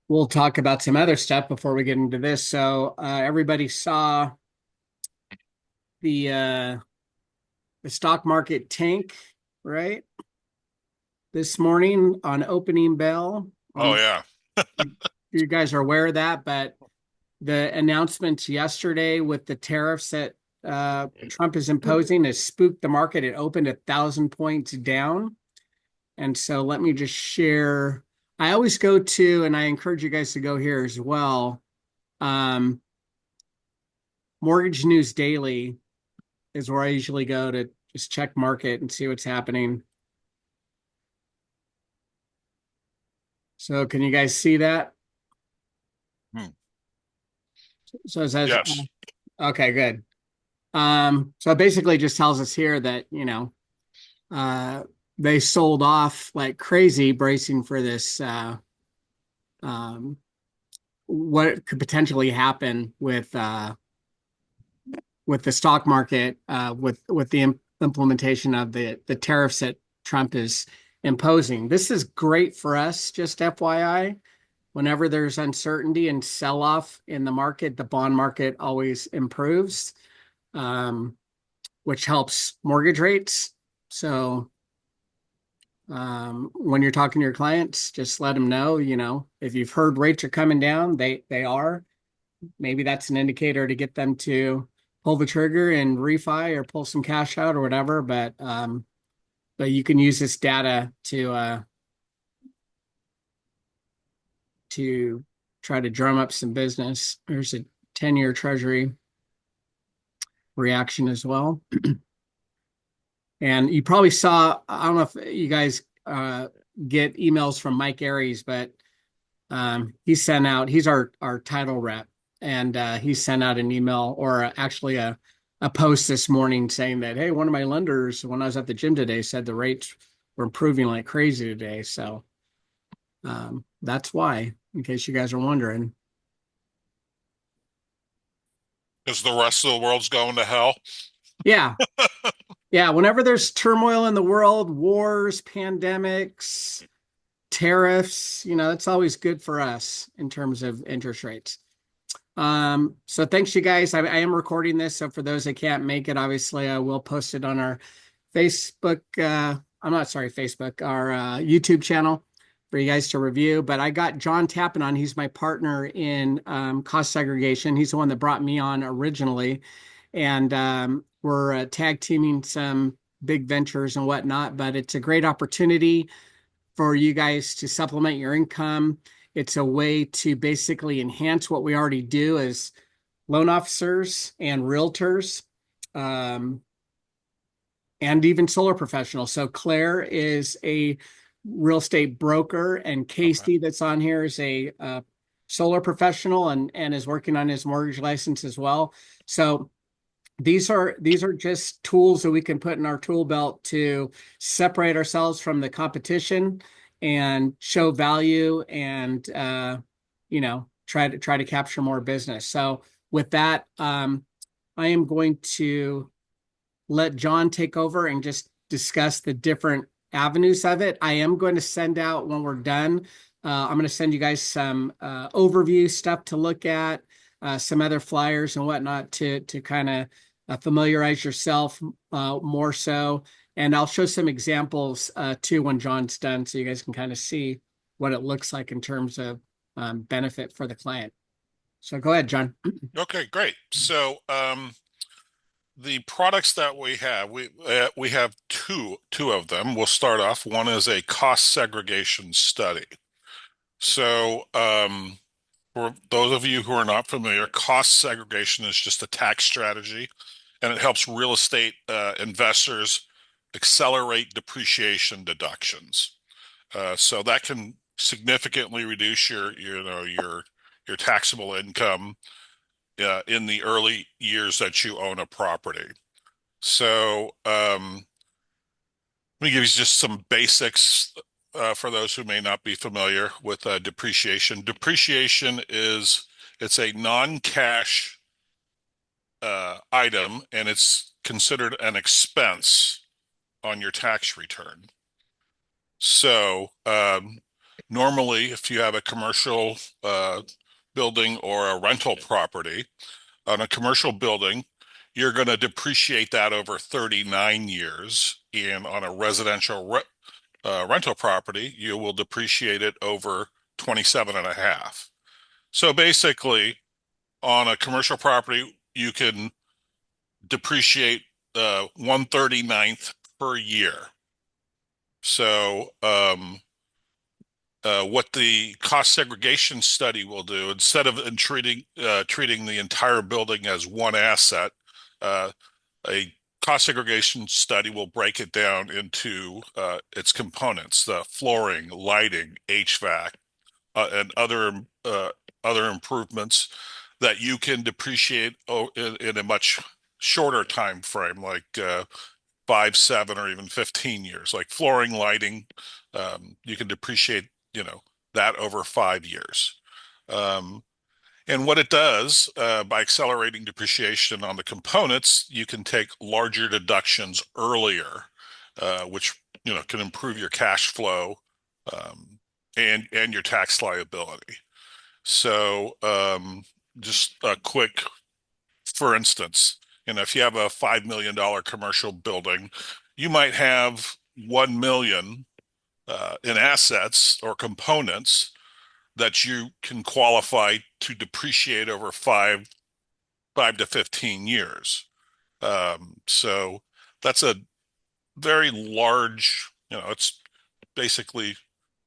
we'll talk about some other stuff before we get into this. So everybody saw the uh, the stock market tank, right? This morning on opening bell. I don't Oh know yeah. if you guys are aware of that, but the announcements yesterday with the tariffs that Trump is imposing has spooked the market. It opened 1,000 points down. And so let me just share. I always go to, and I encourage you guys to go here as well. Um, Mortgage News Daily is where I usually go to just check market and see what's happening. So can you guys see that? Hmm. So it says, Yes. okay, good. So it basically just tells us here that, uh, they sold off like crazy, bracing for this, um, what could potentially happen with the stock market, with the implementation of the tariffs that Trump is imposing. This is great for us, just FYI. Whenever there's uncertainty and sell off in the market, the bond market always improves, um, which helps mortgage rates. So when you're talking to your clients, just let them know, if you've heard rates are coming down, they are. Maybe that's an indicator to get them to pull the trigger and refi or pull some cash out or whatever. But you can use this data to try to drum up some business. There's a 10-year treasury reaction as well. And you probably saw, I don't know if you guys get emails from Mike Aries, but he's our title rep, and he sent out an email or actually a post this morning saying that, hey, one of my lenders, when I was at the gym today, said the rates were improving like crazy today. So that's why, in case you guys are wondering. Because the rest of the world's going to hell. Yeah. Yeah. Whenever there's turmoil in the world, wars, pandemics, tariffs, it's always good for us in terms of interest rates. So thanks you guys. I am recording this. So for those that can't make it, obviously I will post it on our Facebook. I'm not sorry, Facebook, our YouTube channel for you guys to review. But I got John Tappan on. He's my partner in cost segregation. He's the one that brought me on originally. And we're tag teaming some big ventures and whatnot. But it's a great opportunity for you guys to supplement your income. It's a way to basically enhance what we already do as loan officers and realtors, um, and even solar professionals. So Claire is a real estate broker, and Okay. Casey that's on here is a solar professional and is working on his mortgage license as well. So these are just tools that we can put in our tool belt to separate ourselves from the competition and show value and try to capture more business. So with that, I am going to let John take over and just discuss the different avenues of it. I am going to send out when we're done. I'm going to send you guys some overview stuff to look at, some other flyers and whatnot to kind of familiarize yourself more so. And I'll show some examples too when John's done, so you guys can kind of see what it looks like in terms of benefit for the client. So go ahead, John. Okay, great. So, the products that we have two of them. We'll start off. One is a cost segregation study. So, for those of you who are not familiar, cost segregation is just a tax strategy, and it helps real estate investors accelerate depreciation deductions. So that can significantly reduce your taxable income in the early years that you own a property. So let me give you just some basics for those who may not be familiar with depreciation. It's a non-cash item, and it's considered an expense on your tax return. So Normally, if you have a commercial building or a rental property, on a commercial building, you're going to depreciate that over 39 years. And on a rental property, you will depreciate it over 27 and a half. So basically, on a commercial property, you can depreciate 139th per year. So, what the cost segregation study will do, instead of treating the entire building as one asset, uh, a cost segregation study will break it down into its components: the flooring, lighting, HVAC, and other improvements that you can depreciate in a much shorter time frame, like 5, 7, or even 15 years. Like flooring, lighting, you can depreciate, that over 5 years. Um, and what it does, by accelerating depreciation on the components, you can take larger deductions earlier, which can improve your cash flow, um, and your tax liability. So, just a quick, for instance, if you have a $5 million commercial building, you might have 1 million in assets or components that you can qualify to depreciate over five to 15 years. So that's a very large, it's basically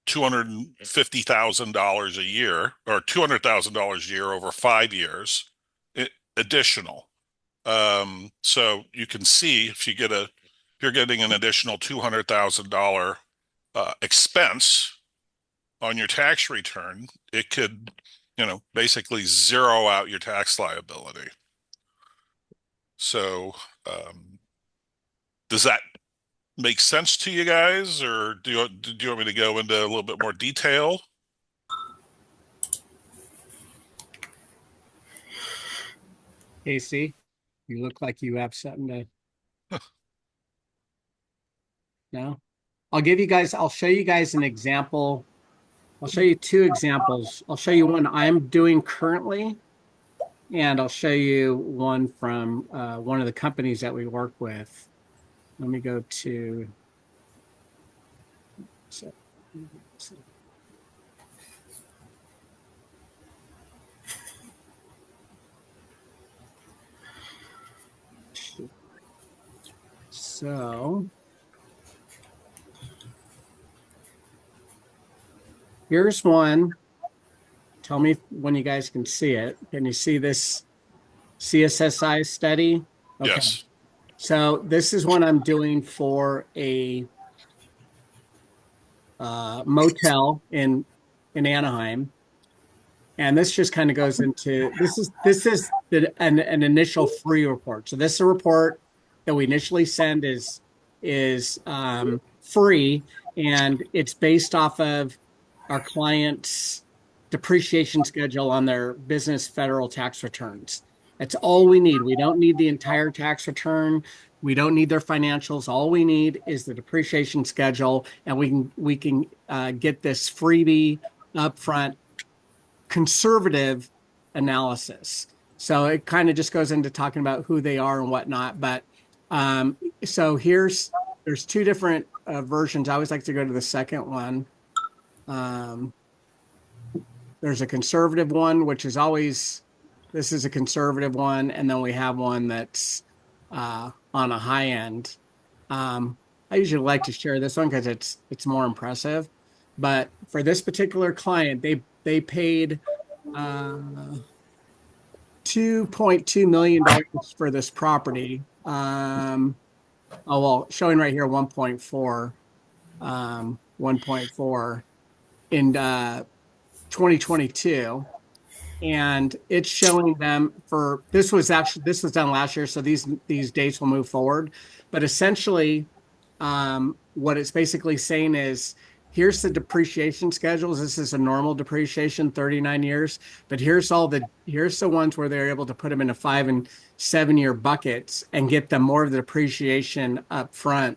$250,000 a year, or $200,000 a year over 5 years additional. So you can see, if you're getting an additional $200,000 expense on your tax return, it could, basically zero out your tax liability. So, does that make sense to you guys, or do you want me to go into a little bit more detail? Casey, you look like you have something to know. I'll show you guys an example. I'll show you two examples. I'll show you one I'm doing currently, and I'll show you one from one of the companies that we work with. Let me go to. So, so here's one. Tell me when you guys can see it. Can you see this CSSI study? Okay. Yes. So this is one I'm doing for a motel in Anaheim, and this just kind of goes into this is an initial free report. So this is a report that we initially send is free, and it's based off of our clients' depreciation schedule on their business federal tax returns. That's all we need. We don't need the entire tax return. We don't need their financials. All we need is the depreciation schedule, and we can get this freebie upfront conservative analysis. So it kind of just goes into talking about who they are and whatnot. But so there's two different versions. I always like to go to the second one. Um, there's a conservative one, which is always this is a conservative one, and then we have one that's on a high end. I usually like to share this one because it's more impressive. But for this particular client, they paid $2.2 million for this property. Oh well, showing right here 1.4, 1.4 in 2022. And it's showing them for this was done last year, so these dates will move forward. But essentially, what it's basically saying is here's the depreciation schedules. This is a normal depreciation, 39 years, but here's the ones where they're able to put them into 5 and 7 year buckets and get them more of the depreciation up front.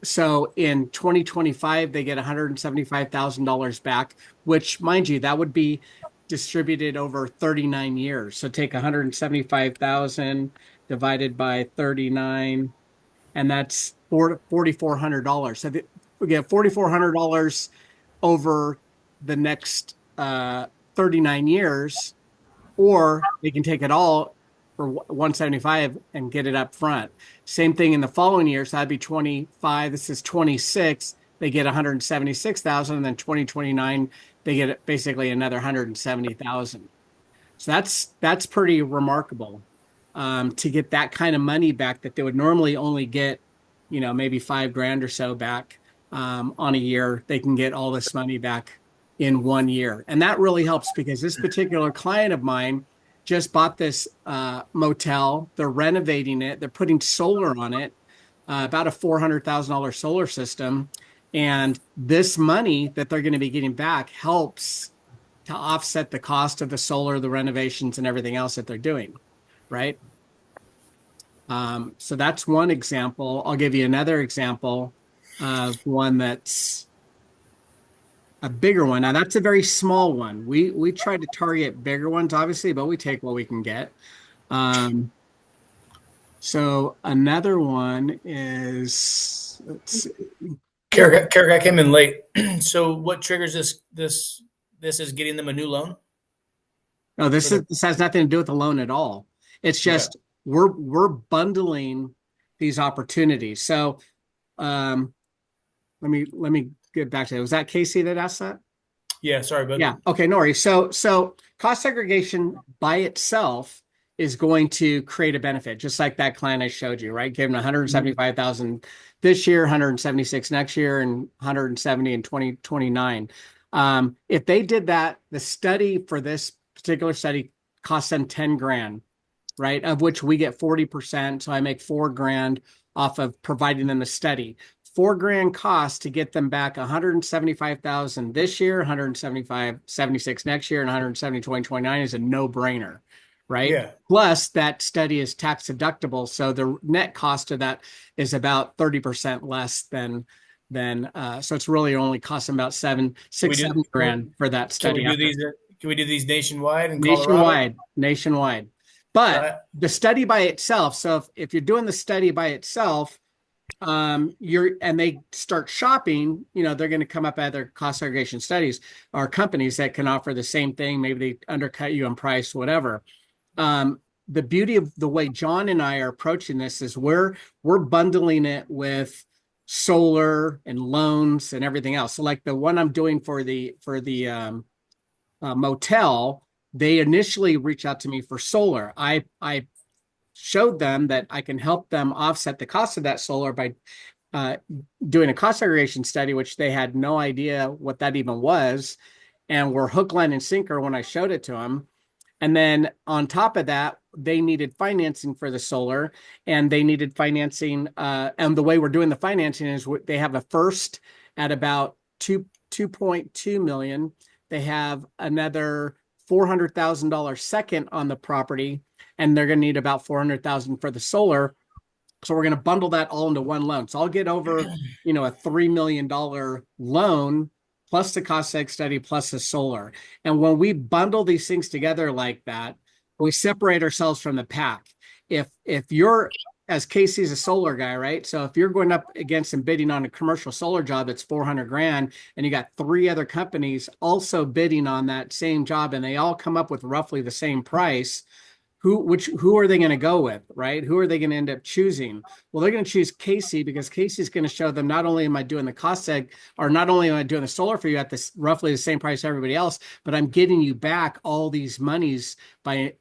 So in 2025, they get $175,000 back, which, mind you, that would be distributed over 39 years. So take 175,000 divided by 39, and that's $4,400. So we get $4,400 over the next 39 years, or they can take it all for 175 and get it up front. Same thing in the following year. So that'd be 25. This is 26. They get 176,000, and then 2029 they get basically another 170,000. So that's pretty remarkable, to get that kind of money back that they would normally only get, maybe 5 grand or so back, on a year. They can get all this money back in 1 year, and that really helps because this particular client of mine just bought this motel. They're renovating it. They're putting solar on it, about a $400,000 solar system, and this money that they're going to be getting back helps to offset the cost of the solar, the renovations, and everything else that they're doing, right? So that's one example. I'll give you another example of one that's a bigger one. Now that's a very small one. We try to target bigger ones, obviously, but we take what we can get. Um, so another one is, let's see. Carrick, I came in late. So what triggers this is getting them a new loan No, for the this has nothing to do with the loan at all. It's okay. just we're bundling these opportunities. So um, let me get back to it. Was that Casey that asked that? Yeah, sorry, bud. Yeah. Okay, Nori. So cost segregation by itself is going to create a benefit, just like that client I showed you, right? Give them Mhm. 175,000 this year, 176 next year, and 170 in 2029. If they did that, the study for this particular study cost them 10 grand, right? Of which we get 40%. So I make 4 grand off of providing them a study. 4 grand cost to get them back 175,000 this year, 175, 76 next year, and 170, 2029 is a no-brainer, right? Yeah. Plus, that study is tax deductible. So the net cost of that is about 30% less than so it's really only costing about Can we six, do 7 grand for that can we study do after these can we do these nationwide in Colorado? nationwide. But the study by itself, so if you're doing the study by itself, they start shopping, they're going to come up at other cost segregation studies or companies that can offer the same thing. Maybe they undercut you on price, whatever. The beauty of the way John and I are approaching this is we're bundling it with solar and loans and everything else. So like the one I'm doing for the motel, they initially reached out to me for solar. I showed them that I can help them offset the cost of that solar by uh, doing a cost segregation study, which they had no idea what that even was, and were hook, line, and sinker when I showed it to them. And then on top of that, they needed financing for the solar, and they needed financing. And the way we're doing the financing is they have a first at about 2.2 million. They have another $400,000 second on the property, and they're going to need about 400,000 for the solar. So we're going to bundle that all into one loan. So I'll get over, a $3 million loan plus the cost seg study plus the solar. And when we bundle these things together like that, we separate ourselves from the pack. If you're, as Casey's a solar guy, right? So if you're going up against and bidding on a commercial solar job that's 400 grand, and you got 3 other companies also bidding on that same job, and they all come up with roughly the same price, who are they going to go with, right? Who are they going to end up choosing? Well, they're going to choose Casey because Casey's going to show them, not only am I doing the cost seg, or not only am I doing the solar for you at this roughly the same price as everybody else, but I'm getting you back all these monies by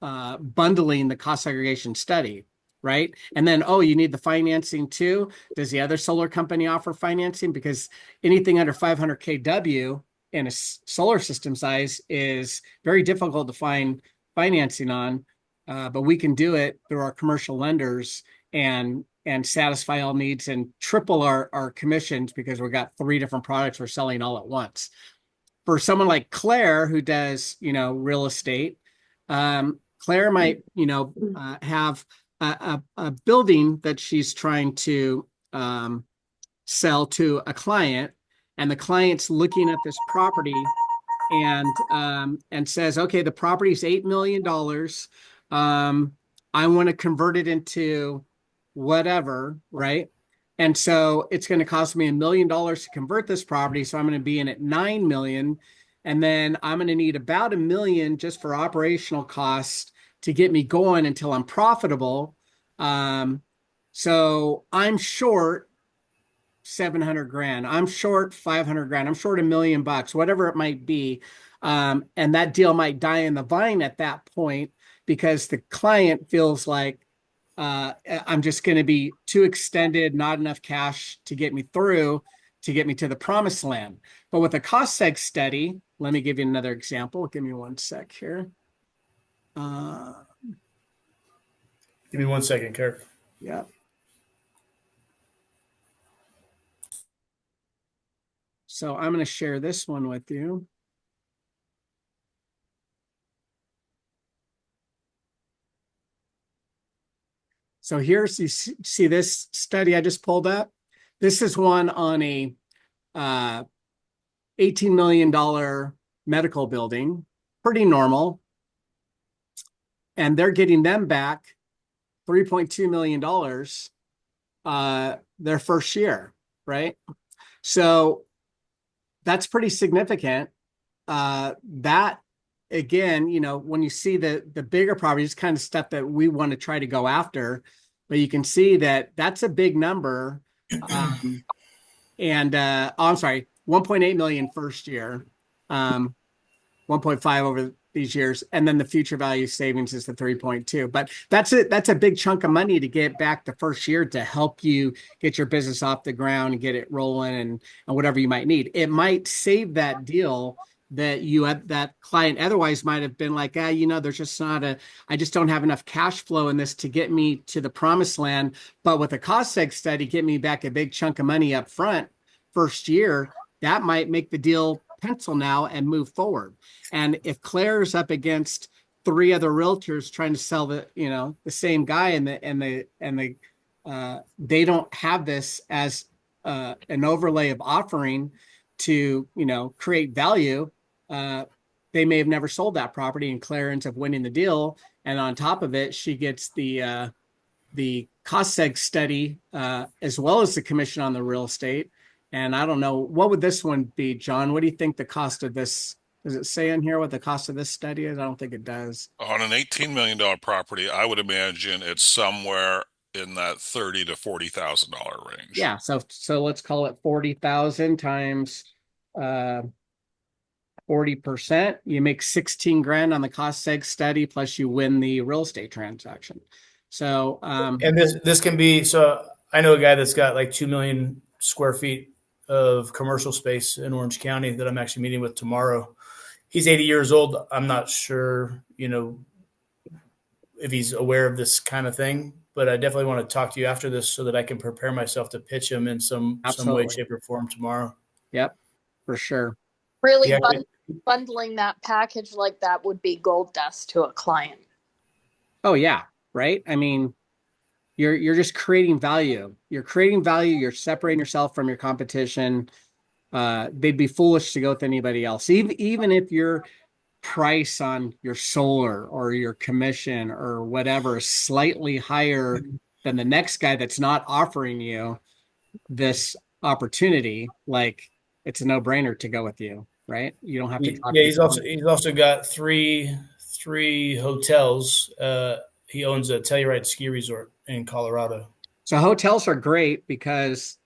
bundling the cost segregation study, right? And then, oh, you need the financing too. Does the other solar company offer financing? Because anything under 500 kW in a solar system size is very difficult to find financing on, but we can do it through our commercial lenders and satisfy all needs and triple our commissions because we've got 3 different products we're selling all at once. For someone like Claire who does real estate, Claire might have a building that she's trying to sell to a client, and the client's looking at this property and says, okay, the property's $8 million. I want to convert it into whatever, right? And so it's going to cost me $1 million to convert this property. So I'm going to be in at 9 million. And then I'm going to need about 1 million just for operational costs to get me going until I'm profitable. Um, so I'm short 700 grand. I'm short 500 grand. I'm short $1 million, whatever it might be. And that deal might die in the vine at that point because the client feels like I'm just going to be too extended, not enough cash to get me through, to get me to the promised land. But with a cost seg study, let me give you another example. Give me one sec here. Uh, Give me 1 second, Kirk. yeah. So I'm going to share this one with you. So here's, you see this study I just pulled up? This is one on a $18 million medical building, pretty normal. And they're getting them back $3.2 million their first year, right? So that's pretty significant. That again, when you see the bigger properties, kind of stuff that we want to try to go after, but you can see that that's a big number. And oh, I'm sorry, 1.8 million first year, 1.5 over these years, and then the future value savings is the 3.2. But that's it. That's a big chunk of money to get back the first year to help you get your business off the ground and get it rolling and whatever you might need. It might save that deal that that client otherwise might have been like, there's just not I just don't have enough cash flow in this to get me to the promised land. But with a cost seg study, get me back a big chunk of money up front first year. That might make the deal pencil now and move forward. And if Claire's up against three other realtors trying to sell the same guy and they don't have this as an overlay of offering to create value, they may have never sold that property, and Claire ends up winning the deal. And on top of it, she gets the cost seg study as well as the commission on the real estate. And I don't know, what would this one be, John? What do you think the cost of this? Does it say in here what the cost of this study is? I don't think it does. On an $18 million property, I would imagine it's somewhere in that $30,000 to $40,000 range. Yeah, so let's call it 40,000 times 40%. You make 16 grand on the cost seg study, plus you win the real estate transaction. So And this can be, so I know a guy that's got like 2 million square feet of commercial space in Orange County that I'm actually meeting with tomorrow. He's 80 years old. I'm not sure, if he's aware of this kind of thing, but I definitely want to talk to you after this so that I can prepare myself to pitch him in some way, absolutely. shape, or form tomorrow. Yep, for sure. Really Yeah, bundling that package like that would be gold dust to a client. Oh yeah, right? I mean, you're just creating value. You're creating value, you're separating yourself from your competition. They'd be foolish to go with anybody else. Even if your price on your solar or your commission or whatever is slightly higher than the next guy that's not offering you this opportunity, like it's a no-brainer to go with you, right? You don't have to talk yeah. to He's also got three hotels. He owns a Telluride ski resort in Colorado. So hotels are great because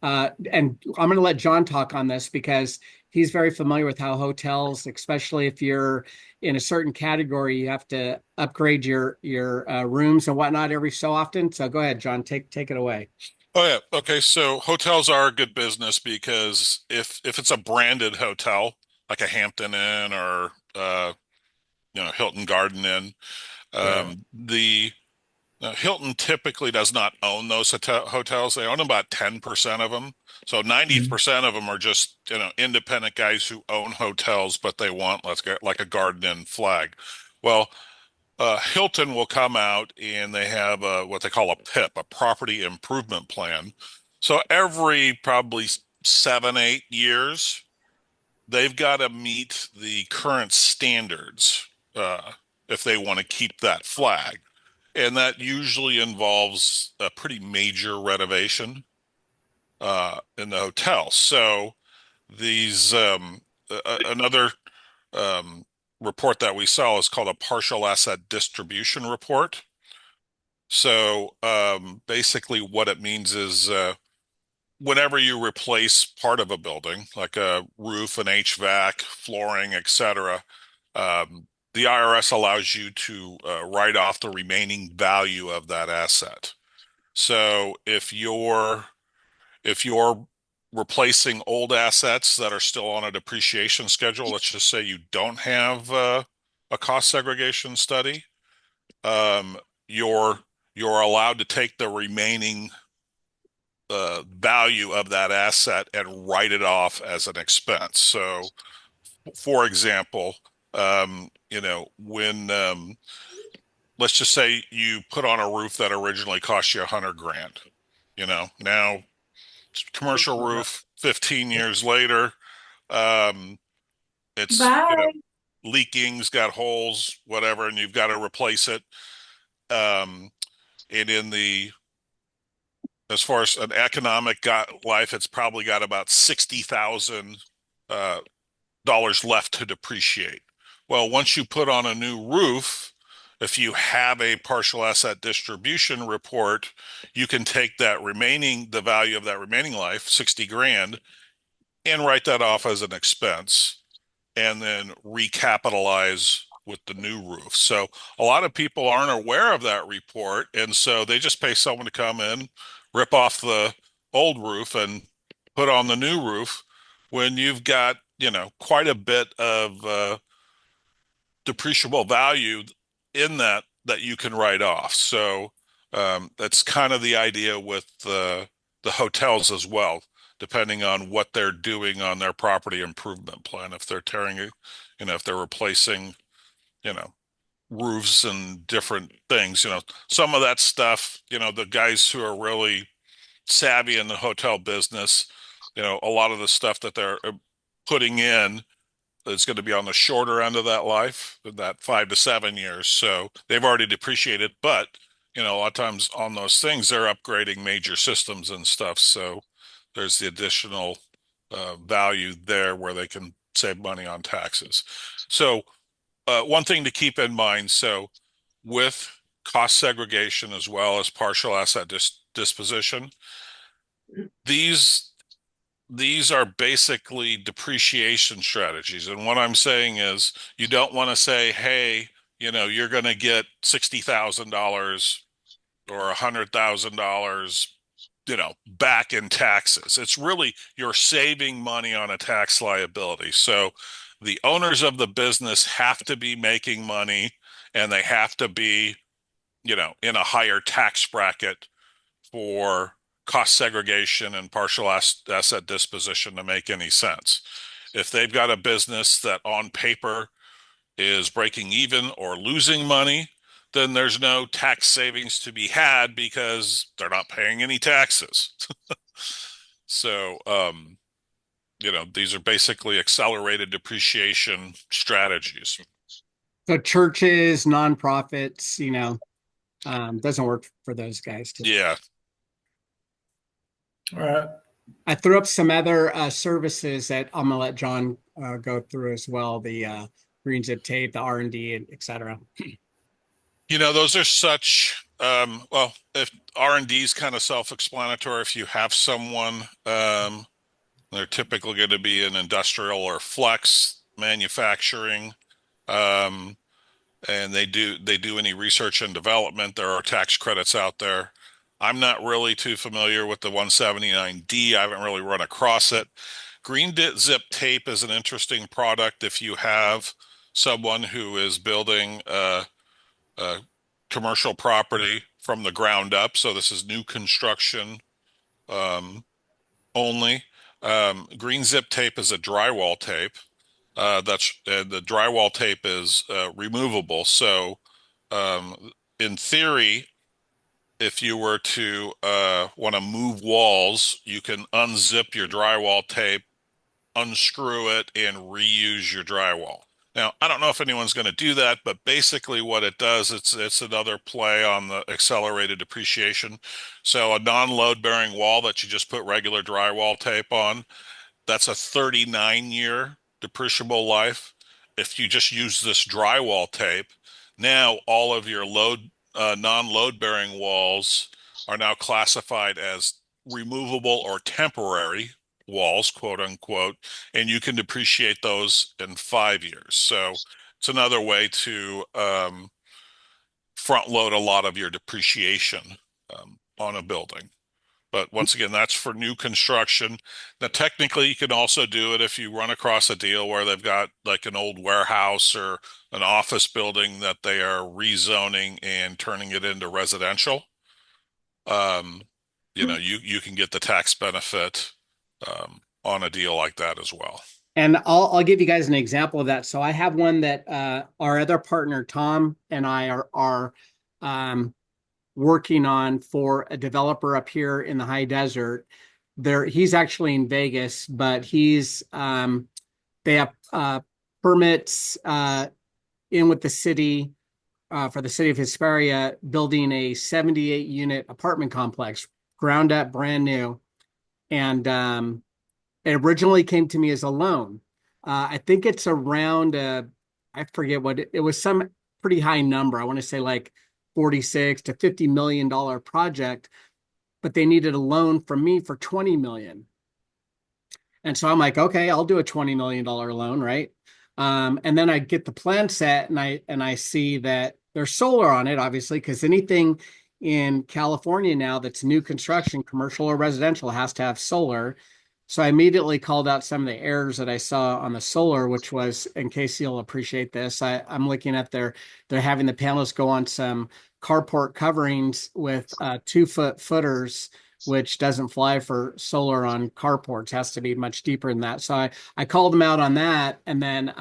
and I'm going to let John talk on this because he's very familiar with how hotels, especially if you're in a certain category, you have to upgrade your rooms and whatnot every so often. So go ahead, John, take it away. Oh yeah. Okay. So hotels are a good business because if it's a branded hotel, like a Hampton Inn or Hilton Garden Inn, Right. the Hilton typically does not own those hotels. They own about 10% of them. So Mhm. 90% of them are just, independent guys who own hotels, but they want, let's get like a Garden Inn flag. Well, Hilton will come out and they have what they call a PIP, a property improvement plan. So every probably 7, 8 years, they've got to meet the current standards if they want to keep that flag. And that usually involves a pretty major renovation in the hotel. So these another um, report that we saw is called a partial asset distribution report. So basically, what it means is whenever you replace part of a building, like a roof, an HVAC, flooring, etc., the IRS allows you to write off the remaining value of that asset. So if you're replacing old assets that are still on a depreciation schedule, let's just say you don't have a cost segregation study, um, you're you're allowed to take the remaining value of that asset and write it off as an expense. So, for example, when let's just say you put on a roof that originally cost you 100 grand, now commercial roof 15 years later, um, it's Bye. leaking's got holes, whatever, and you've got to replace it. And in the as far as an economic life, it's probably got about $60,000 dollars left to depreciate. Well, once you put on a new roof, if you have a partial asset distribution report, you can take the value of that remaining life, 60 grand, and write that off as an expense and then recapitalize with the new roof. So a lot of people aren't aware of that report, and so they just pay someone to come in, rip off the old roof and put on the new roof when you've got, quite a bit of depreciable value in that you can write off. So that's kind of the idea with the hotels as well, depending on what they're doing on their property improvement plan. If they're tearing it, if they're replacing, you know, roofs and different things, some of that stuff, the guys who are really savvy in the hotel business, a lot of the stuff that they're putting in is going to be on the shorter end of that life, that 5 to 7 years. So they've already depreciated, but a lot of times on those things, they're upgrading major systems and stuff. So there's the additional value there where they can save money on taxes. So one thing to keep in mind, so with cost segregation as well as partial asset disposition, these these are basically depreciation strategies. And what I'm saying is you don't want to say, hey, you're going to get $60,000 or $100,000, back in taxes. It's really you're saving money on a tax liability. So the owners of the business have to be making money and they have to be, in a higher tax bracket for cost segregation and partial asset disposition to make any sense. If they've got a business that on paper is breaking even or losing money, then there's no tax savings to be had because they're not paying any taxes. So, these are basically accelerated depreciation strategies. So churches, nonprofits, doesn't work for those guys too. Yeah. All right. I threw up some other services that I'm gonna let John go through as well. The green zip tape, the R&D, et cetera. Those are such well, if R&D is kind of self-explanatory. If you have someone, they're typically going to be in industrial or flex manufacturing, and they do any research and development. There are tax credits out there. I'm not really too familiar with the 179D. I haven't really run across it. Green zip tape is an interesting product if you have someone who is building a commercial property from the ground up. So this is new construction um, only. Green zip tape is a drywall tape. The drywall tape is removable. So In theory, if you were to want to move walls, you can unzip your drywall tape, unscrew it, and reuse your drywall. Now, I don't know if anyone's going to do that, but basically what it does, it's another play on the accelerated depreciation. So a non-load bearing wall that you just put regular drywall tape on, that's a 39-year depreciable life. If you just use this drywall tape, now all of your non-load bearing walls are now classified as removable or temporary walls, quote unquote, and you can depreciate those in 5 years. So it's another way to front load a lot of your depreciation on a building. But once again, that's for new construction. Now, technically, you can also do it if you run across a deal where they've got like an old warehouse or an office building that they are rezoning and turning it into residential. Um, you can get the tax benefit on a deal like that as well. And I'll give you guys an example of that. So I have one that our other partner Tom and I are working on for a developer up here in the high desert. He's actually in Vegas, but they have permits in with the city for the city of Hesperia, building a 78 unit apartment complex, ground up, brand new, and it originally came to me as a loan. I think it's around I forget what it was, some pretty high number. I want to say like 46 to $50 million project, but they needed a loan from me for 20 million. And so I'm like, okay, I'll do a $20 million loan, right? And then I get the plan set and I see that there's solar on it, obviously, because anything in California now that's new construction, commercial or residential, has to have solar. So I immediately called out some of the errors that I saw on the solar, which was, in case you'll appreciate this, I'm looking at they're having the panels go on some carport coverings with 2 foot footers, which doesn't fly for solar on carports, has to be much deeper than that. So I called them out on that and then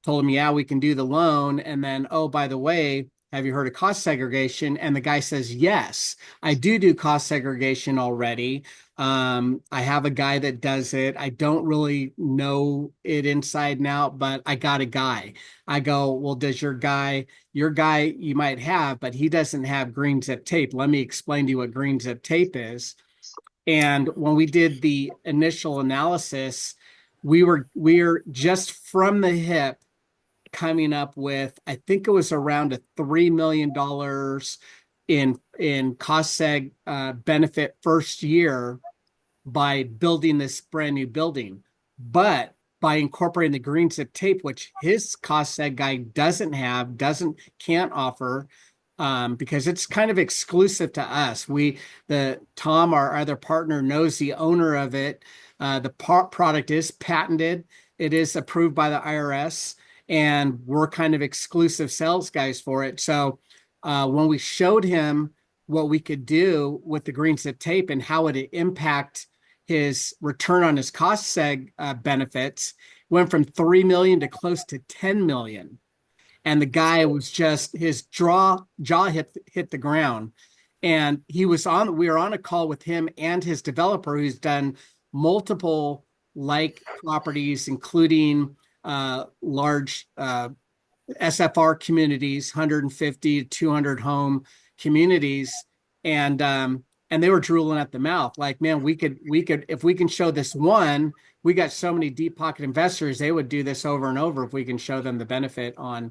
told them, yeah, we can do the loan. And then, oh, by the way, have you heard of cost segregation? And the guy says, yes, I do cost segregation already. I have a guy that does it. I don't really know it inside and out, but I got a guy. I go, well, does your guy you might have, but he doesn't have green zip tape. Let me explain to you what green zip tape is. And when we did the initial analysis, we're just from the hip coming up with, I think it was around a $3 million in cost seg benefit first year by building this brand new building. But by incorporating the green zip tape, which his cost seg guy can't offer, because it's kind of exclusive to us. The Tom, our other partner, knows the owner of it. The product is patented. It is approved by the IRS, and we're kind of exclusive sales guys for it. So when we showed him what we could do with the green zip tape and how it impact his return on his cost seg benefits, went from 3 million to close to 10 million. And the guy was just, his jaw hit the ground. And we were on a call with him and his developer, who's done multiple like properties, including large SFR communities, 150 to 200 home communities. And they were drooling at the mouth like, man, we could, if we can show this one, we got so many deep pocket investors, they would do this over and over if we can show them the benefit on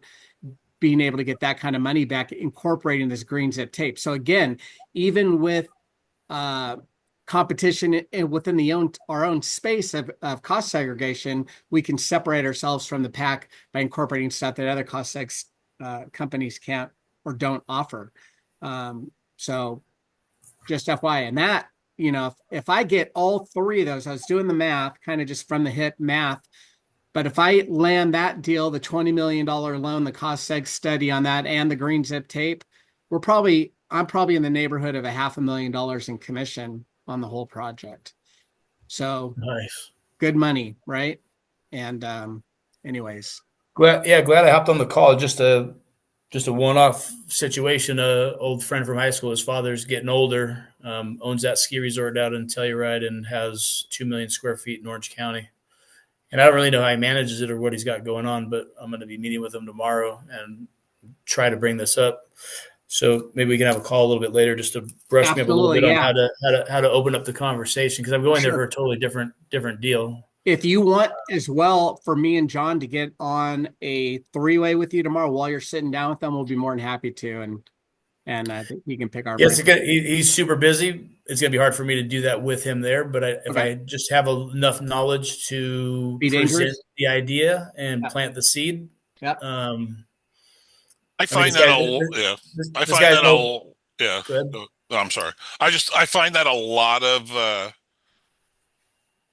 being able to get that kind of money back, incorporating this green zip tape. So again, even with competition within our own space of cost segregation, we can separate ourselves from the pack by incorporating stuff that other cost seg companies can't or don't offer. So just FYI, and that, if I get all three of those, I was doing the math, kind of just from the hip math, but if I land that deal, the $20 million loan, the cost seg study on that, and the green zip tape, I'm probably in the neighborhood of $500,000 in commission on the whole project. So Nice. good money, right? And anyways. Glad I hopped on the call just to just a one-off situation. A old friend from high school, his father's getting older, owns that ski resort out in Telluride and has 2 million square feet in Orange County. And I don't really know how he manages it or what he's got going on, but I'm going to be meeting with him tomorrow and try to bring this up. So maybe we can have a call a little bit later just to brush me up a little Absolutely, bit on yeah. how to open up the conversation, because I'm going there Sure. for a totally different deal. If you want as well for me and John to get on a three-way with you tomorrow while you're sitting down with them, we'll be more than happy to. And I think we can pick our Yes, brain. he's super busy. It's going to be hard for me to do that with him there, but if Okay. I just have enough knowledge to Be present dangerous. the idea and Yep. plant the seed, Yep. I I mean, find that yeah. I this find guy's that no yeah. good. I'm sorry. I find that a lot of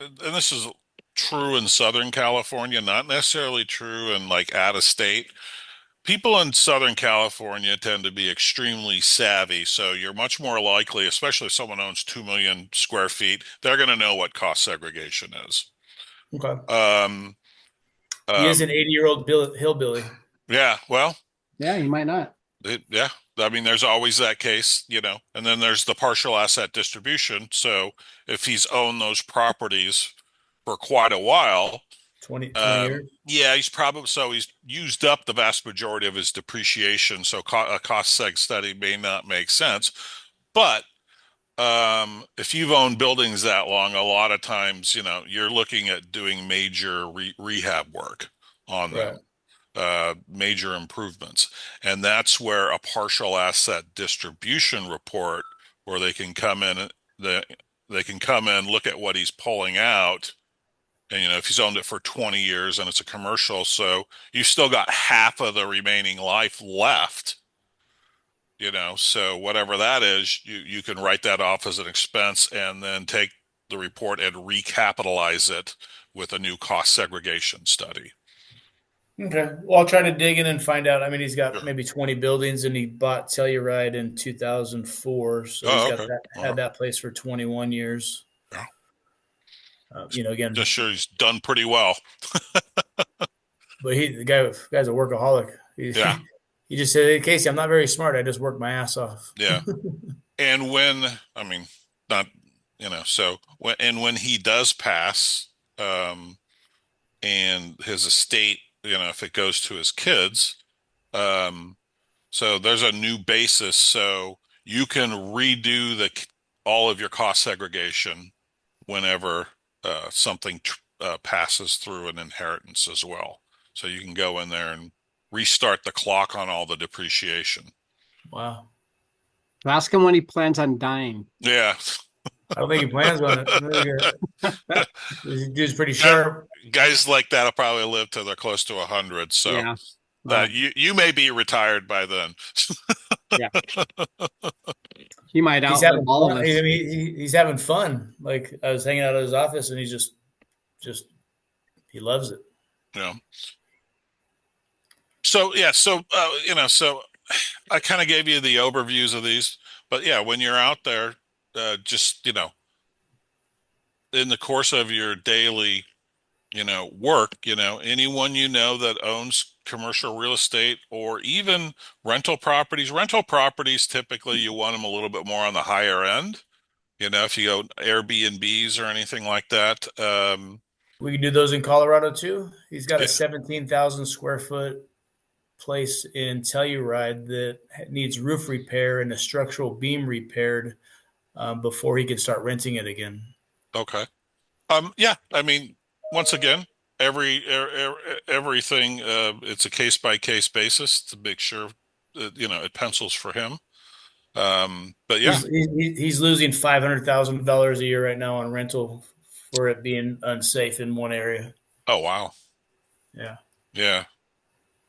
and this is true in Southern California, not necessarily true in like out of state. People in Southern California tend to be extremely savvy, so you're much more likely, especially if someone owns 2 million square feet, they're going to know what cost segregation is. Okay, Um, he is um, an 80-year-old hillbilly. yeah, well, Yeah, you might not. yeah, I mean, there's always that case, and then there's the partial asset distribution. So if he's owned those properties for quite a while, 20 years. yeah, he's used up the vast majority of his depreciation. So a cost seg study may not make sense. But if you've owned buildings that long, a lot of times, you're looking at doing major rehab work on Right. them, major improvements. And that's where a partial asset distribution report, where the, they can come in, look at what he's pulling out. And, if he's owned it for 20 years and it's a commercial, so you've still got half of the remaining life left. So whatever that is, you can write that off as an expense and then take the report and recapitalize it with a new cost segregation study. Okay. Well, I'll try to dig in and find out. I mean, he's got Sure. maybe 20 buildings, and he bought Telluride in 2004, so he's Oh, got okay. had that place for 21 years. Yeah. Again, Just sure he's done pretty well. but the guy's a workaholic. Yeah. He just said, "Hey, Casey, I'm not very smart. I just work my ass off." Yeah. And I mean, not, when he does pass, um, and his estate, if it goes to his kids, um, so there's a new basis. So you can redo all of your cost segregation whenever something passes through an inheritance as well. So you can go in there and restart the clock on all the depreciation. Wow. Ask him when he plans on dying. Yeah. I don't think he plans on it. This dude's pretty Guy- sharp. Guys like that'll probably live till they're close to 100. So Yeah. that you may be retired by then. Yeah. He might He's outlive having all of fun. I us. mean, he's having fun. Like, I was hanging out at his office, and he's just he loves it. Yeah. So yeah, so I kind of gave you the overviews of these, but yeah, when you're out there, just in the course of your daily, work, anyone that owns commercial real estate or even rental properties, typically you want them a little bit more on the higher end. If you go Airbnbs or anything like that, We can do those in Colorado too. He's got a yeah, 17,000 square foot place in Telluride that needs roof repair and a structural beam repaired before he can start renting it again. okay. Yeah, I mean, once again, everything, it's a case by case basis to make sure that, it pencils for him. But yeah. He's losing $500,000 a year right now on rental for it being unsafe in one area. Oh, wow. Yeah, Yeah.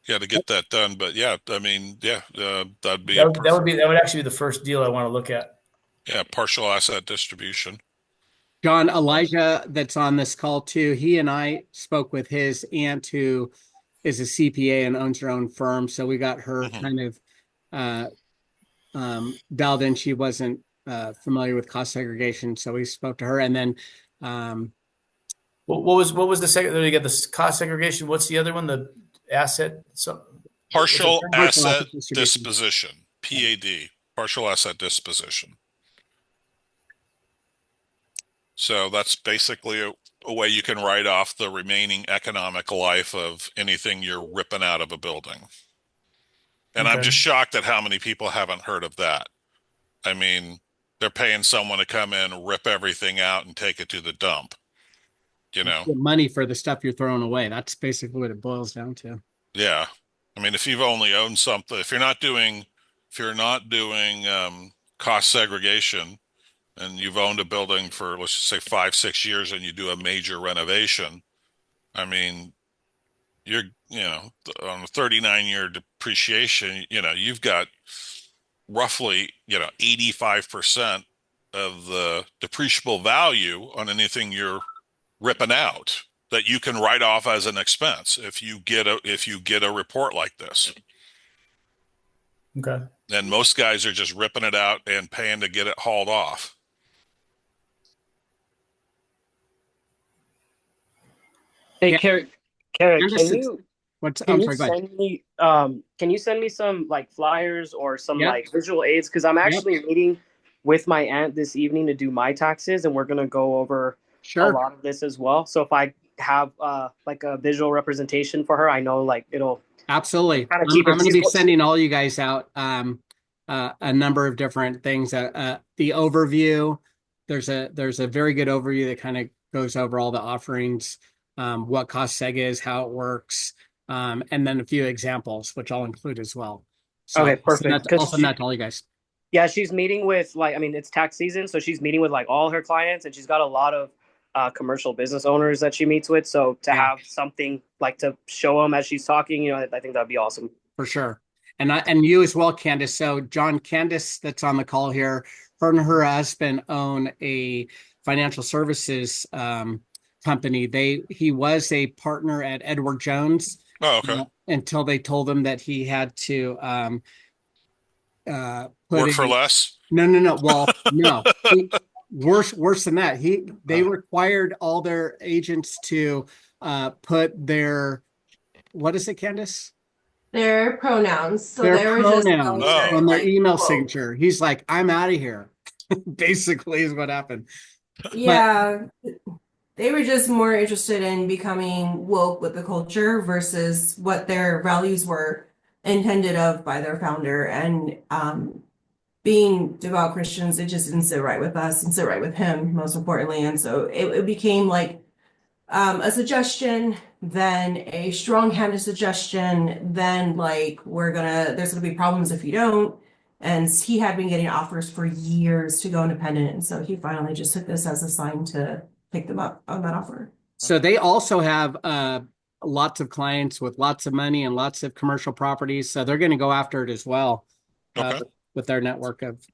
Got to get that done. But yeah, I mean, yeah, that'd be a that would actually be the first deal I want to look at. yeah, partial asset distribution. John, Elijah, that's on this call too. He and I spoke with his aunt, who is a CPA and owns her own firm. So we got her Mhm. kind of dialed in. She wasn't familiar with cost segregation, so we spoke to her. And then What was the second? You got the cost segregation. What's the other one? The asset. Partial Virtual asset asset distribution. disposition, PAD, partial asset disposition. So that's basically a way you can write off the remaining economic life of anything you're ripping out of a building. And I'm Okay. just shocked at how many people haven't heard of that. I mean, they're paying someone to come in, rip everything out, and take it to the dump. You know? Get money for the stuff you're throwing away. That's basically what it boils down to. Yeah. I mean, if you've only owned something, if you're not doing cost segregation, and you've owned a building for, let's just say 5, 6 years, and you do a major renovation, I mean, you're, on a 39-year depreciation, you've got roughly, 85% of the depreciable value on anything you're ripping out that you can write off as an expense if you get a report like this. Okay. And most guys are just ripping it out and paying to get it hauled off. Hey, Yeah. Carrot, I'm can you sorry, go ahead. send me can you send me some like flyers or some Yeah. like visual aids? Because I'm Yep. actually meeting with my aunt this evening to do my taxes, and we're gonna go over a Sure. lot of this as well. So if I have like a visual representation for her, I know like it'll Absolutely. kind of I'm keep it. going to be sending all you guys out a number of different things. The overview, there's a very good overview that kind of goes over all the offerings, what cost seg is, how it works, and then a few examples, which I'll include as well. So Okay, perfect. I'll send that to all you guys. Yeah, she's meeting with like, I mean, it's tax season, so she's meeting with like all her clients, and she's got a lot of commercial business owners that she meets with. So to have something like to show them as she's talking, I think that'd be awesome. For sure. And you as well, Candace. So Candace, that's on the call here, her and her husband own a financial services company. He was a partner at Edward Jones. Oh, okay. Until they told him that he had to Work for less? No. Well, no. Worse than that. They required all their agents to put their, what is it, Candace? Their pronouns. So Their they were pronouns just on their like, email quote. signature. He's like, I'm out of here. Basically, is what happened. Yeah, they were just more interested in becoming woke with the culture versus what their values were intended of by their founder. And being devout Christians, it just didn't sit right with us and sit right with him, most importantly. And so it became like a suggestion, then a strong-handed suggestion, then like there's gonna be problems if you don't. And he had been getting offers for years to go independent, and so he finally just took this as a sign to pick them up on that offer. So they also have lots of clients with lots of money and lots of commercial properties. So they're going to go after it as well with their network of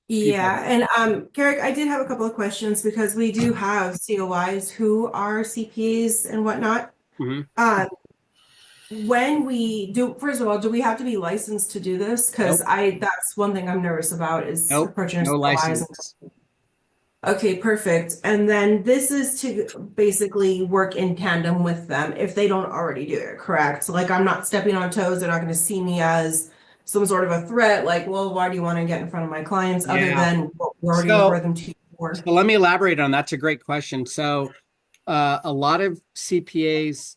Yeah, and Garrick, I did have a couple of questions because we do have COIs who are CPAs and whatnot. Mhm. When we do, first of all, do we have to be licensed to do this? Because that's one thing I'm nervous about is approaching no COIs. license. Okay, perfect. And then this is to basically work in tandem with them if they don't already do it, correct? Like I'm not stepping on toes. They're not going to see me as some sort of a threat. Like, well, why do you want to get in front of my clients other than what we already refer them to you for? So let me elaborate on that. That's a great question. So a lot of CPAs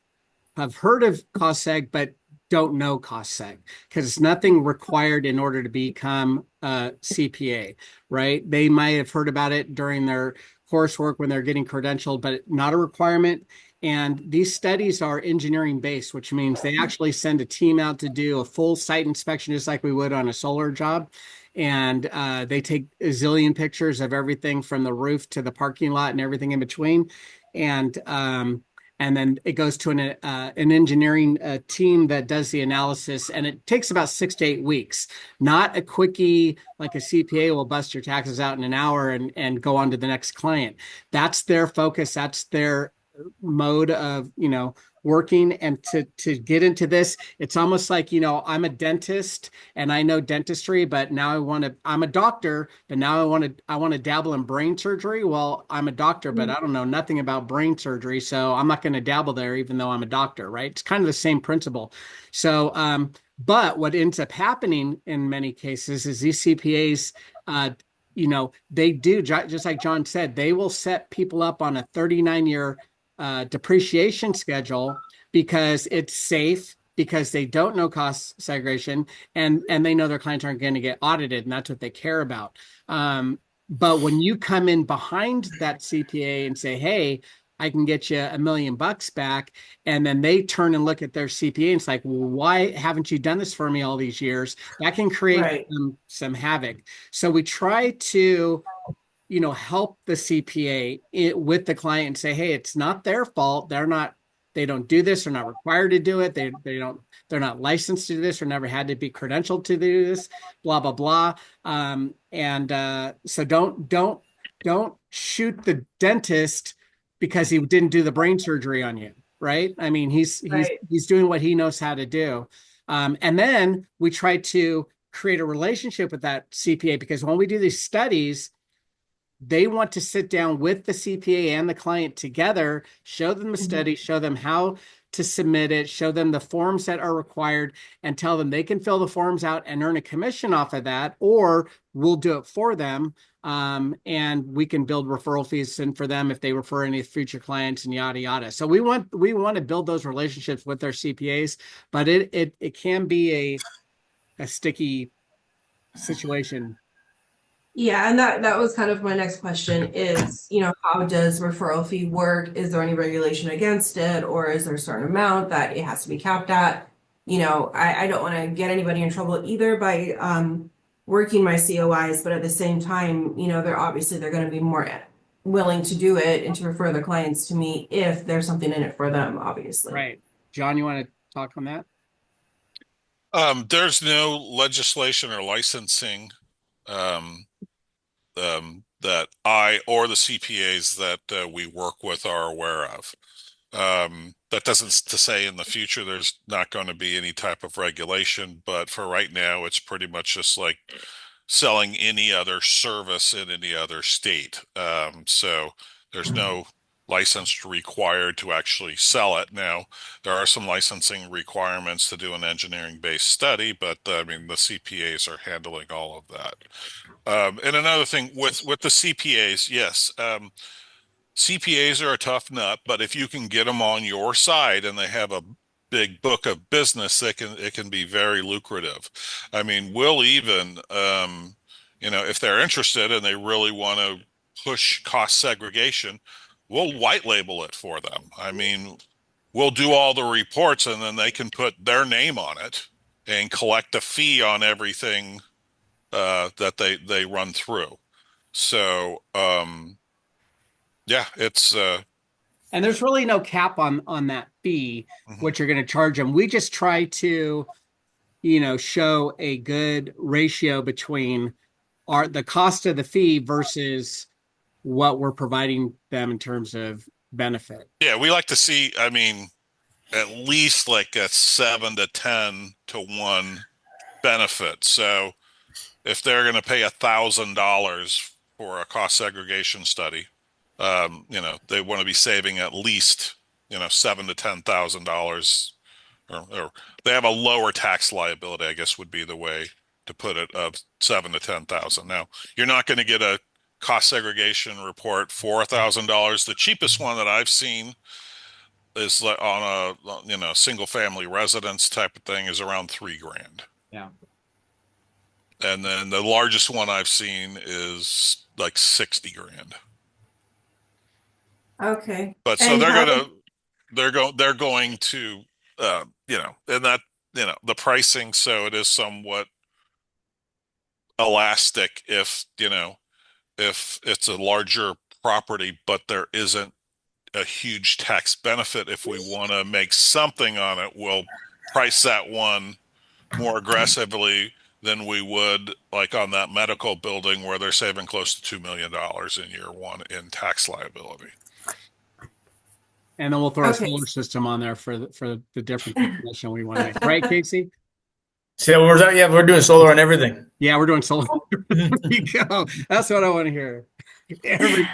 have heard of cost seg, but don't know cost seg because it's nothing required in order to become a CPA, right? They might have heard about it during their coursework when they're getting credentialed, but not a requirement. And these studies are engineering based, which means they actually send a team out to do a full site inspection, just like we would on a solar job. And they take a zillion pictures of everything from the roof to the parking lot and everything in between. And then it goes to an engineering team that does the analysis, and it takes about 6 to 8 weeks. Not a quickie like a CPA will bust your taxes out in an hour and go on to the next client. That's their focus. That's their mode of working and to get into this, it's almost like, I'm a dentist and I know dentistry, but now I'm a doctor, but now I want to dabble in brain surgery. Well, I'm a doctor, but I don't know nothing about brain surgery, so I'm not going to dabble there even though I'm a doctor, right? It's kind of the same principle. So, but what ends up happening in many cases is these CPAs, they do, just like John said, they will set people up on a 39-year depreciation schedule because it's safe, because they don't know cost segregation, and they know their clients aren't going to get audited, and that's what they care about. But when you come in behind that CPA and say, "Hey, I can get you $1 million back," and then they turn and look at their CPA and it's like, "Well, why haven't you done this for me all these years?" That can create Right. some havoc. So we try to help the CPA with the client and say, hey, it's not their fault. They don't do this. They're not required to do it. They're not licensed to do this or never had to be credentialed to do this, blah, blah, blah. So don't shoot the dentist because he didn't do the brain surgery on you. Right. I mean, Right. he's doing what he knows how to do. And then we try to create a relationship with that CPA because when we do these studies, they want to sit down with the CPA and the client together, show them the study, show them how to submit it, show them the forms that are required, and tell them they can fill the forms out and earn a commission off of that, or we'll do it for them. And we can build referral fees in for them if they refer any future clients and yada yada. So we want to build those relationships with their CPAs, but it can be a sticky situation. Yeah, and that was kind of my next question is, how does referral fee work? Is there any regulation against it, or is there a certain amount that it has to be capped at? I don't want to get anybody in trouble either by working my COIs, but at the same time, they're going to be more willing to do it and to refer their clients to me if there's something in it for them, obviously. Right. John, you want to talk on that? There's no legislation or licensing um, that I or the CPAs that we work with are aware of. That doesn't to say in the future there's not going to be any type of regulation, but for right now, it's pretty much just like selling any other service in any other state. So there's no license required to actually sell it. Now, there are some licensing requirements to do an engineering-based study, but I mean, the CPAs are handling all of that. And another thing with the CPAs, yes, CPAs are a tough nut, but if you can get them on your side and they have a big book of business, it can be very lucrative. I mean, we'll even if they're interested and they really want to push cost segregation, we'll white label it for them. I mean, we'll do all the reports and then they can put their name on it and collect a fee on everything that they run through. So yeah, it's And there's really no cap on that fee, mhm. what you're going to charge them. We just try to, show a good ratio between the cost of the fee versus what we're providing them in terms of benefit. Yeah, we like to see, I mean, at least like a 7 to 10 to 1 benefit. So if they're going to pay $1,000 for a cost segregation study, they want to be saving at least, $7 to 10,000, or they have a lower tax liability, I guess would be the way to put it, of 7 to 10,000. Now, you're not going to get a cost segregation report for $1,000. The cheapest one that I've seen is on a single family residence type of thing is around 3 grand. Yeah. And then the largest one I've seen is like 60 grand. Okay. But so And how they're going to and that the pricing, so it is somewhat elastic if it's a larger property, but there isn't a huge tax benefit. If we want to make something on it, we'll price that one more aggressively than we would like on that medical building where they're saving close to $2 million in year one in tax liability. And then we'll throw a Okay. solar system on there for the different definition we want to make. Right, Casey? So we're doing solar on everything. Yeah, we're doing solar. There we go. That's what I want to hear. Everything.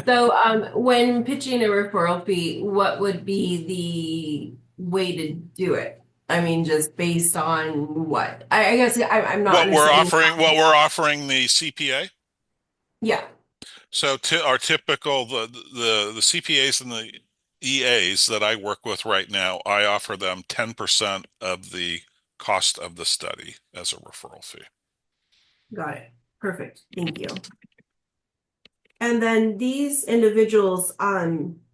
So, when pitching a referral fee, what would be the way to do it? I mean, just based on what? I guess I'm not understanding. What we're offering the CPA. Yeah, So our typical the CPAs and the EAs that I work with right now, I offer them 10% of the cost of the study as a referral fee. got it. Perfect. Thank you. And then these individuals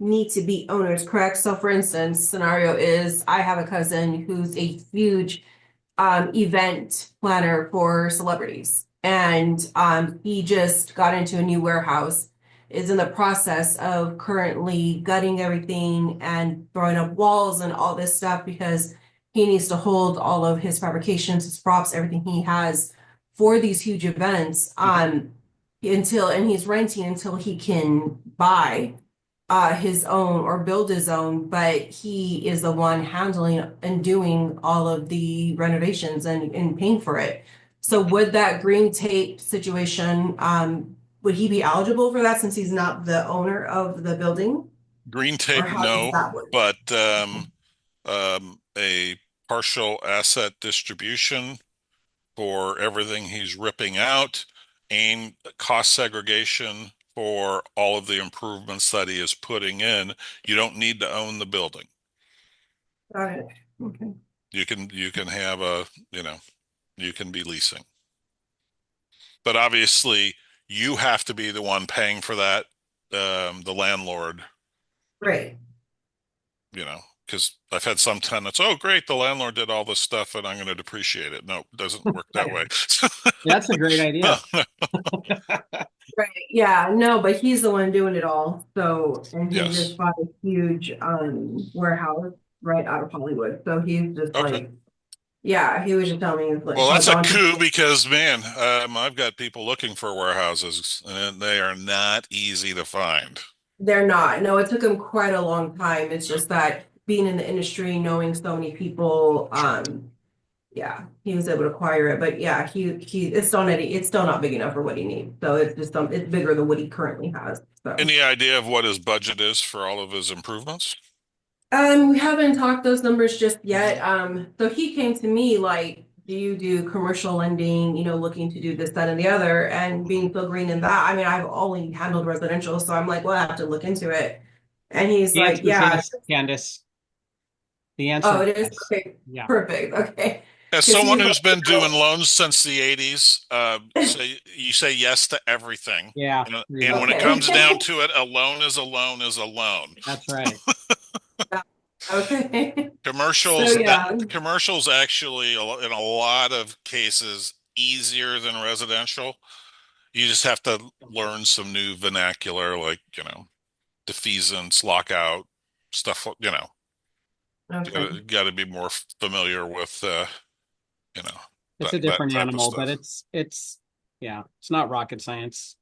need to be owners, correct? So for instance, scenario is I have a cousin who's a huge event planner for celebrities. And he just got into a new warehouse, is in the process of currently gutting everything and throwing up walls and all this stuff because he needs to hold all of his fabrications, his props, everything he has for these huge events. And he's renting until he can buy his own or build his own, but he is the one handling and doing all of the renovations and paying for it. So would that green tape situation, would he be eligible for that since he's not the owner of the building? Green Or tape, how does no, that work? but a partial asset distribution for everything he's ripping out and cost segregation for all of the improvements that he is putting in. You don't need to own the building. Got it. Okay. You can have you can be leasing. But obviously you have to be the one paying for that, the landlord, Great. because I've had some tenants, oh, great, the landlord did all this stuff and I'm going to depreciate it. No, it doesn't work that way. That's a great idea. Right. Yeah, no, but he's the one doing it all. So, and he Yes. just bought a huge warehouse right out of Hollywood. So he's just Okay. like, yeah, he was just telling me it's like Well, that's how a daunting- coup because, man, I've got people looking for warehouses and they are not easy to find. They're not. No, it took him quite a long time. It's just that being in the industry, knowing so many people, yeah, he was able to acquire it. But yeah, it's still not big enough for what he needs. So it's just it's bigger than what he currently has. So Any idea of what his budget is for all of his improvements? we haven't talked those numbers just yet. So he came to me like, do you do commercial lending, looking to do this, that, and the other, and being so green in that. I mean, I've only handled residential, so I'm like, well, I have to look into it. And he's The like, answer is yeah. yes, Candace. The answer Oh, it is? yes. Okay. Yeah. Perfect. Okay. As 'Cause someone he's who's like, been doing loans since the 80s, you say yes to everything. Yeah. And when it Okay. comes down to it, a loan is a loan is a loan. That's right. Okay. Commercials, So yeah. commercials actually, in a lot of cases, easier than residential. You just have to learn some new vernacular, like, defeasance, lockout, stuff, Okay. got to be more familiar with, It's a that different type of animal, stuff. but it's not rocket science.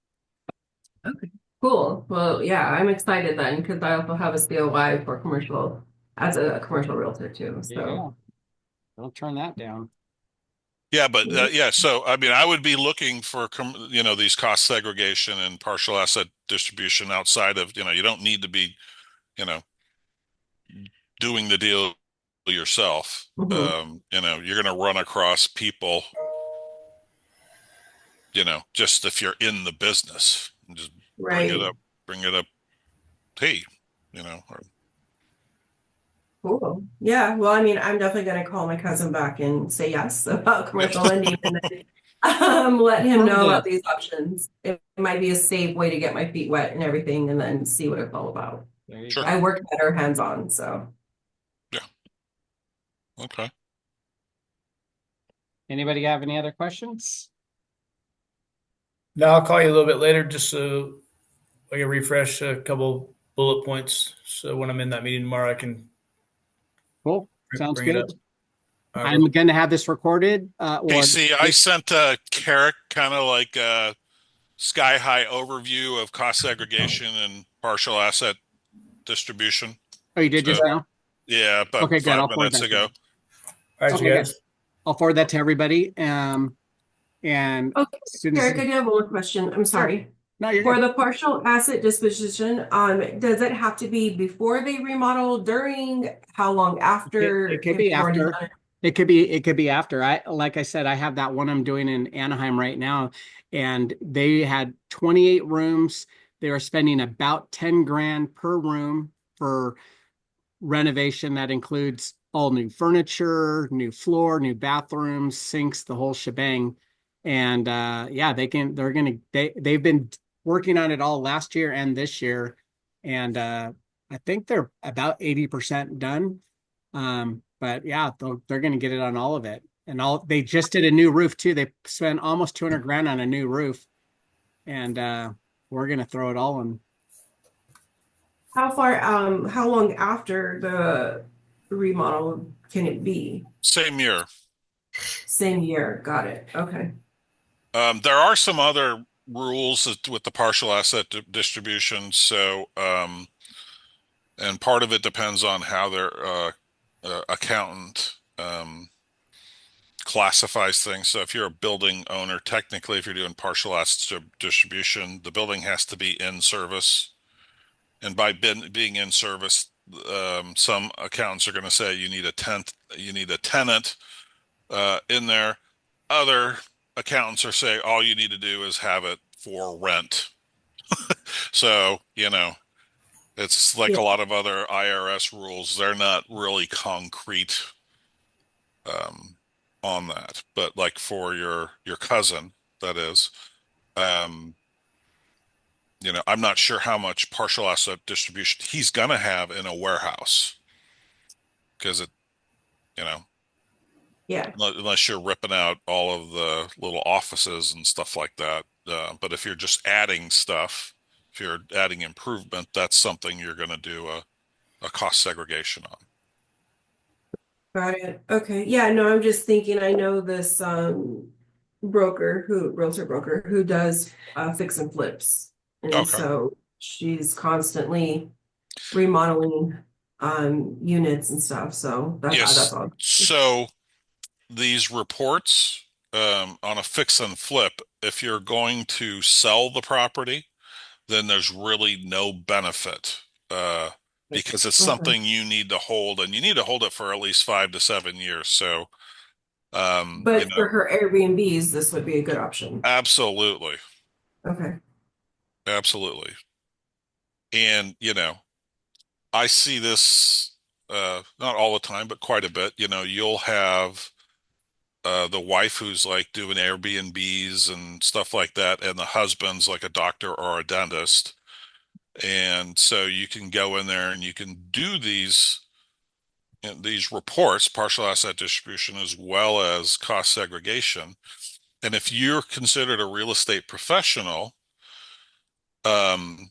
Okay. Cool. Well, yeah, I'm excited then because I also have a COI for commercial as a commercial realtor too. There you So go. Don't turn that down. Yeah, but yeah, so I mean, I would be looking for these cost segregation and partial asset distribution outside of, you don't need to be, you know, doing the deal yourself. mhm. You're going to run across people, just if you're in the business, just Right. bring it up. Hey, or, Cool. Yeah. Well, I mean, I'm definitely going to call my cousin back and say yes about commercial lending and then let him know about these options. It might be a safe way to get my feet wet and everything and then see what it's all about. There you Sure. go. I work better hands-on, so. Yeah. Okay. Anybody have any other questions? Now I'll call you a little bit later just so I can refresh a couple bullet points. So when I'm in that meeting tomorrow, I can Cool. Sounds bring it good. up. All right, I'm going to have this recorded. Okay, see, I sent Carrick kind of like a sky high overview of cost segregation and partial asset distribution. Oh, you did just So, now? yeah, about Okay, good. 5 I'll forward minutes that to ago. you. All right, Okay, you good. guys. I'll forward that to everybody. And Okay, as soon as Derek, I do have one more question. I'm sorry. no, you're For good. the partial asset disposition, does it have to be before they remodel, during, how long after? It could if be they've already after. done it? It could be after. Like I said, I have that one I'm doing in Anaheim right now, and they had 28 rooms. They were spending about 10 grand per room for renovation. That includes all new furniture, new floor, new bathrooms, sinks, the whole shebang. And yeah, they've been working on it all last year and this year. And I think they're about 80% done. But yeah, they're gonna get it on all of it. And they just did a new roof too. They spent almost 200 grand on a new roof. And we're gonna throw it all in. How long after the remodel can it be? Same year. Same year. Got it. Okay. There are some other rules with the partial asset distribution. So, and part of it depends on how their accountant classifies things. So if you're a building owner, technically, if you're doing partial asset distribution, the building has to be in service. And by being in service, some accountants are going to say you need a tenant in there. Other accountants are saying all you need to do is have it for rent. So, it's like Yeah. a lot of other IRS rules. They're not really concrete on that. But like for your cousin, that is, um, I'm not sure how much partial asset distribution he's gonna have in a warehouse because you know, Yeah. unless you're ripping out all of the little offices and stuff like that. But if you're just adding stuff, if you're adding improvement, that's something you're going to do a cost segregation on. Got it. Okay. Yeah, no, I'm just thinking, I know this realtor broker who does fix and flips. And Okay. so she's constantly remodeling units and stuff. So that's Yes. all. So these reports on a fix and flip, if you're going to sell the property, then there's really no benefit because it's Okay. something you need to hold, and you need to hold it for at least 5 to 7 years. So, But for her Airbnbs, this would be a good option. absolutely, Okay. absolutely. And, I see this not all the time, but quite a bit. You'll have the wife who's like doing Airbnbs and stuff like that, and the husband's like a doctor or a dentist. And so you can go in there and you can do these reports, partial asset distribution, as well as cost segregation. And if you're considered a real estate professional, um,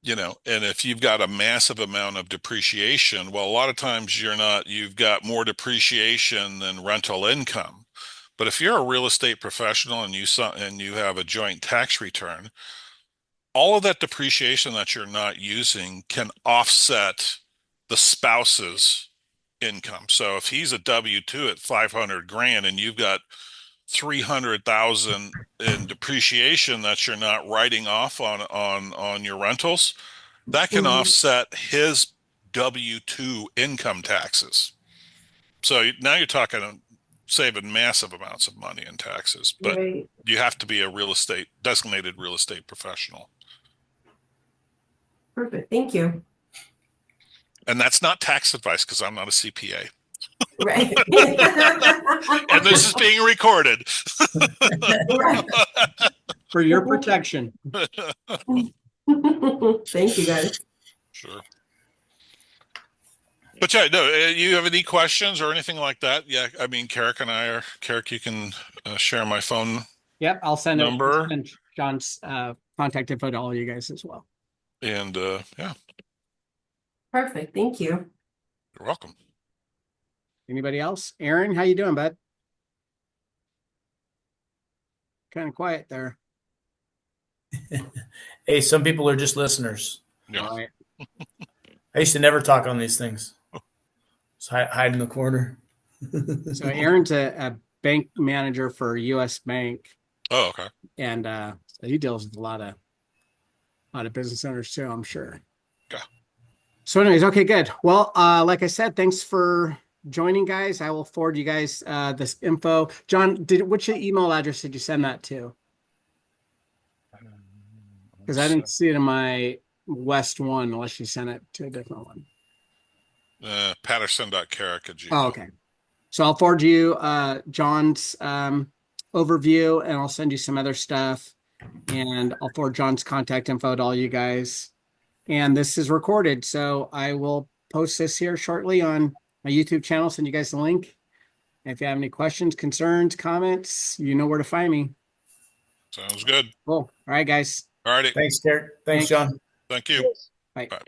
and if you've got a massive amount of depreciation, well, a lot of times you've got more depreciation than rental income. But if you're a real estate professional and you have a joint tax return, all of that depreciation that you're not using can offset the spouse's income. So if he's a W-2 at 500 grand and you've got 300,000 in depreciation that you're not writing off on your rentals, that can Mhm. offset his W-2 income taxes. So now you're talking saving massive amounts of money in taxes, but Right. you have to be a designated real estate professional. Perfect. Thank you. And that's not tax advice because I'm not a CPA. Right. And this is being recorded. Right. For your protection. Thank you, guys. Sure. But yeah, no, you have any questions or anything like that? Yeah, I mean, Carrick, you can share my phone Yep, I'll send number. John's contact info to all you guys as well. And yeah, Perfect. Thank you. you're welcome. Anybody else? Aaron, how you doing, bud? Kind of quiet there. Hey, some people are just listeners. Yeah. All right. I used to never talk on these things. Just hide in the corner. So Aaron's a bank manager for U.S. Bank, Oh, okay. and so he deals with a lot of business owners too, I'm sure. Yeah. So, anyways, okay, good. Well, like I said, thanks for joining, guys. I will forward you guys this info. John, which email address did you send that to? Because I didn't see it in my West one, unless you sent it to a different one. Patterson.carrick@gmail. Oh, okay. So I'll forward you John's overview, and I'll send you some other stuff, and I'll forward John's contact info to all you guys. And this is recorded, so I will post this here shortly on my YouTube channel, send you guys the link. And if you have any questions, concerns, comments, you know where to find me. Sounds good. Cool. All right, guys. All righty. Thanks, Derek. Thanks, Thanks. John. Thank you. Bye. Bye.